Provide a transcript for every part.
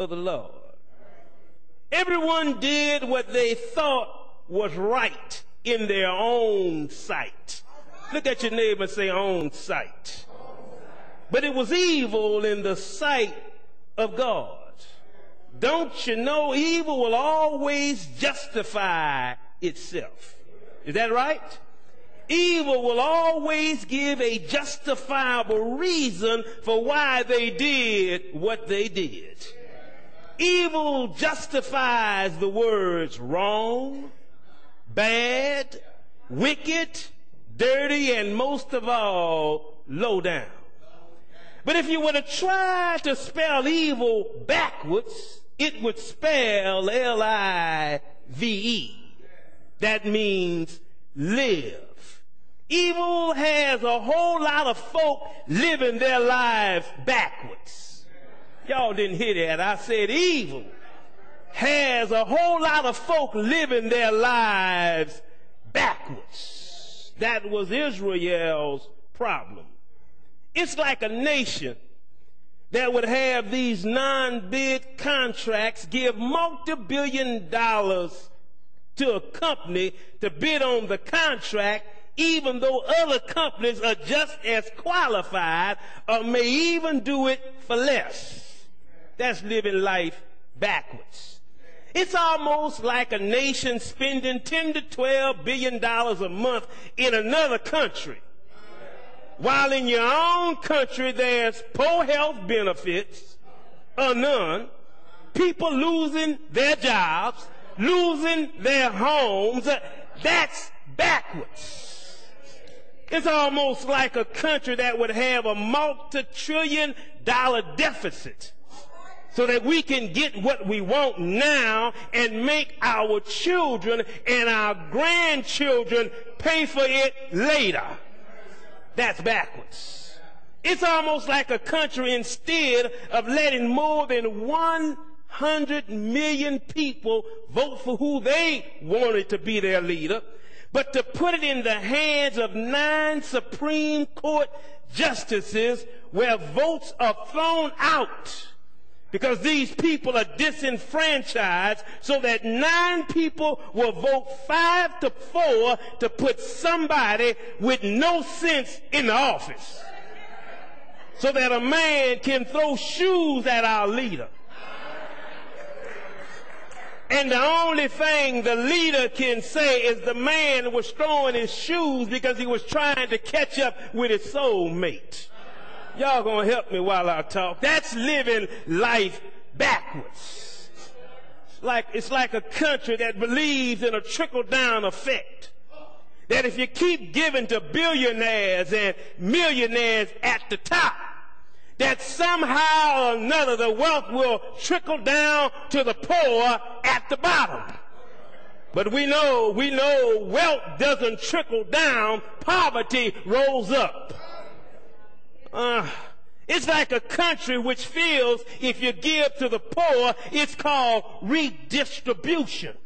of the Lord. Everyone did what they thought was right in their own sight. Look at your neighbor and say, own sight. But it was evil in the sight of God. Don't you know evil will always justify itself? Is that right? Evil will always give a justifiable reason for why they did what they did. Evil justifies the words wrong, bad, wicked, dirty, and most of all, low down. But if you were to try to spell evil backwards, it would spell L-I-V-E. That means live. Evil has a whole lot of folk living their lives backwards. Y'all didn't hear that. I said evil has a whole lot of folk living their lives backwards. That was Israel's problem. It's like a nation that would have these non-bid contracts, give multi-billion dollars to a company to bid on the contract, even though other companies are just as qualified or may even do it for less. That's living life backwards. It's almost like a nation spending $10 to $12 billion a month in another country, while in your own country there's poor health benefits or none, people losing their jobs, losing their homes. That's backwards. It's almost like a country that would have a multi-trillion-dollar deficit so that we can get what we want now and make our children and our grandchildren pay for it later. That's backwards. It's almost like a country, instead of letting more than 100 million people vote for who they wanted to be their leader, but to put it in the hands of 9 Supreme Court justices where votes are thrown out because these people are disenfranchised, so that 9 people will vote 5 to 4 to put somebody with no sense in the office, so that a man can throw shoes at our leader. And the only thing the leader can say is the man was throwing his shoes because he was trying to catch up with his soulmate. Y'all gonna help me while I talk. That's living life backwards. It's like a country that believes in a trickle-down effect. That if you keep giving to billionaires and millionaires at the top, that somehow or another the wealth will trickle down to the poor at the bottom. But we know wealth doesn't trickle down, poverty rolls up. It's like a country which feels if you give to the poor, it's called redistribution.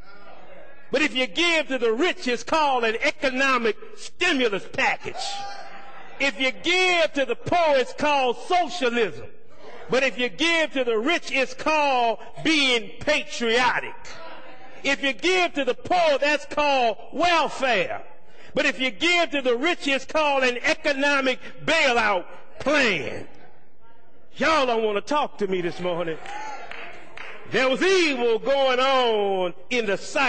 But if you give to the rich, it's called an economic stimulus package. If you give to the poor, it's called socialism. But if you give to the rich, it's called being patriotic. If you give to the poor, that's called welfare. But if you give to the rich, it's called an economic bailout plan. Y'all don't want to talk to me this morning. There was evil going on in the sight